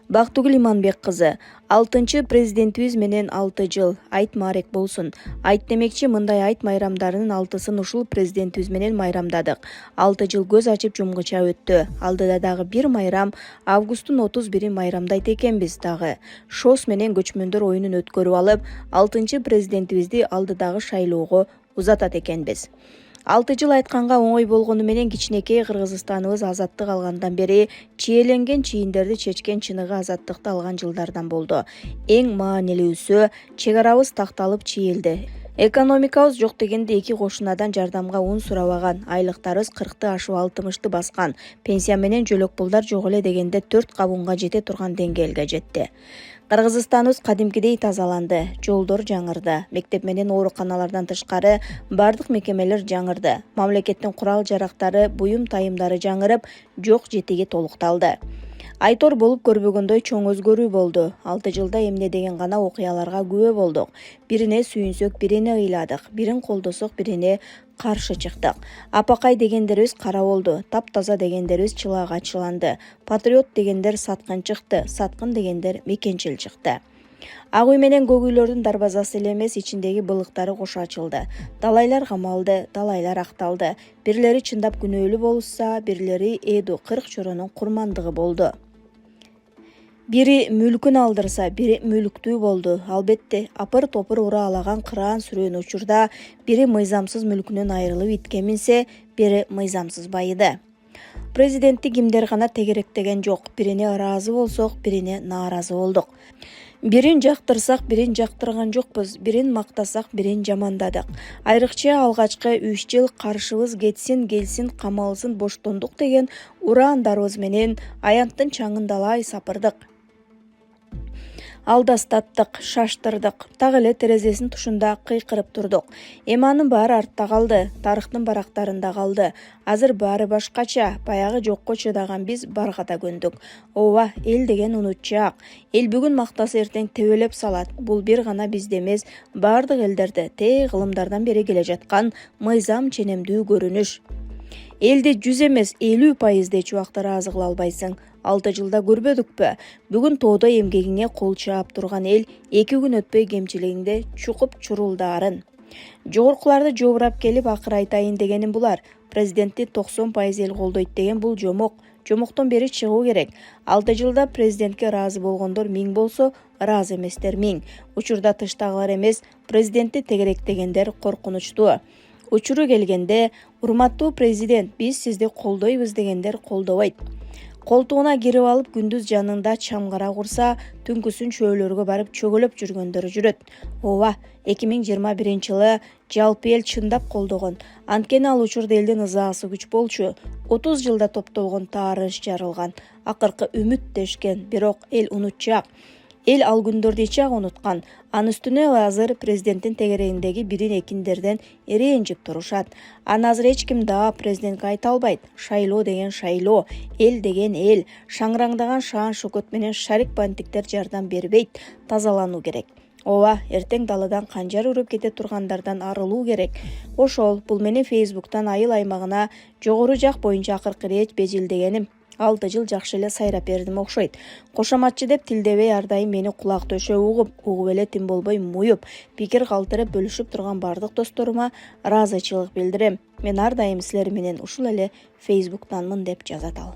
Бактыгүл Иманбек кызы, 6 президентибиз менен 6 жыл айт маарек болсун. Айт демекчи, мындай айт майрамдарынын 6-сын ушул президентибиз менен майрамдадык. 6 жыл көз ачып жумгуча өттү. Алдыда дагы бир майрам, августтун 31 майрамдайт экенбиз дагы. ШОС менен көчмөндөр оюнун өткөрүп алып, 6 президентибизди алдыдагы шайлоого узатат экенбиз. 6 жыл айтканга оңой болгону менен кичинекей Кыргызстаныбыз азаттык алгандан бери чиеленген чийиндерди чечкен чыныгы азаттыкты алган жылдардан болду. Эң маанилүүсү, чек арабыз такталып чиелди. Экономикабыз жок дегенде эки кошунадан жардамга ун сурабаган, айлыктарыбыз 40-ты ашып 60-ты баскан, пенсия менен жөлөк пулдар жок эле дегенде 4 кабунга жете турган деңгээлге жетти. Кыргызстаныбыз кадимкидей тазаланды, жолдор жаңырды, мектеп менен ооруканалардан тышкары бардык мекемелер жаңырды, мамлекеттин курал-жарактары, буюм-тайымдары жаңырып, жок жетиги толукталды. Айтор болуп көрбөгөндөй чоң өзгөрүү болду. 6 жылда эмне деген гана окуяларга күбө болдук. Бирине сүйүнсөк, бирине ыйладык, бирин колдосок, бирине каршы чыктык. Апакай дегендерибиз кара болду, таптаза дегендерибиз чылаак ачыланды. Патриот дегендер саткын чыкты, саткын дегендер мекенчил чыкты. Ак үй менен көк үйлөрдүн дарбазасы эле эмес, ичиндеги былыктары кошо ачылды. Далайлар камалды, далайлар акталды. Бирлери чындап күнөөлүү болушса, бирлери Эду 40 чоронун курмандыгы болду. Бири мүлкүн алдырса, бири мүлктүү болду. Албетте, апыр-топур ураалаган кыраан сүрөөн учурда бири мыйзамсыз мүлкүнөн айрылып итке минсе, бири мыйзамсыз байыды. Президентти кимдер гана тегеректеген жок. Бирине ыраазы болсок, бирине нааразы болдук. Бирин жактырсак, бирин жактырган жокпуз, бирин мактасак, бирин жамандадык. Айрыкча алгачкы 3 жыл каршыбыз кетсин, келсин, камалсын, боштондук деген ураандарыбыз менен аянттын чаңын далай сапырдык. Алдастаттык, шаштырдык, так эле терезесинин тушунда кыйкырып турдук. Эми анын баары артта калды, тарыхтын барактарында калды. Азыр баары башкача, баягы жокко чыдаган биз барга да көндүк. Ооба, эл деген унутчаак. Эл бүгүн мактаса эртең тебелеп салат. Бул бир гана бизде эмес, бардык элдерде тээ кылымдардан бери келе жаткан мыйзам ченемдүү көрүнүш. Элди 100 эмес 50% эч убакта ыраазы кыла албайсың. 6 жылда көрбөдүкпү? Бүгүн тоодо эмгегиңе кол чаап турган эл 2 күн өтпөй кемчилигиңде чукуп чурулдаарын. Жогоркуларды жобурап келип акыр айтайын дегеним булар. Президентти 90% эл колдойт деген бул жомок. Жомоктон бери чыгуу керек. 6 жылда президентке ыраазы болгондор 1000 болсо, ыраазы эместер 1000. Учурда тыштагылар эмес, президентти тегеректегендер коркунучтуу. Учуру келгенде, урматтуу президент, биз сизди колдойбуз дегендер колдобойт. Колтугуна кирип алып күндүз жанында чамгара курса, түнкүсүн чөөлөргө барып чөгөлөп жүргөндөр жүрөт. Ооба, 2021 жылы жалпы эл чындап колдогон. Анткени ал учурда элдин ызаасы күч болчу. 30 жылда топтолгон таарыш жарылган. Акыркы үмүт дешкен, бирок эл унутчаак. Эл ал күндөрдү ичак унуткан. Анын үстүнө азыр президенттин тегерегиндеги бирин экиндерден ренжип турушат. Аны азыр эч ким да президентке айта албайт. Шайлоо деген шайлоо, эл деген эл. Шаңыраңдаган шаан шөкөт менен шарик бантиктер жардам бербейт. Тазалануу керек. Ооба, эртең даладан канжар уруп кете тургандардан арылуу керек. Ошол, бул менен Фейсбуктан айыл аймагына жогору жак боюнча акыркы ирет безилдегеним. 6 жыл жакшы эле сайрап бердим окшойт. Кошоматчы деп тилдебей ар дайым мени кулак төшөө угуп эле тим болбой муюп, пикир калтырып бөлүшүп турган бардык досторума ыраазычылык билдирем. Мен ар дайым силер менен ушул эле Фейсбуктанмын деп жазат ал.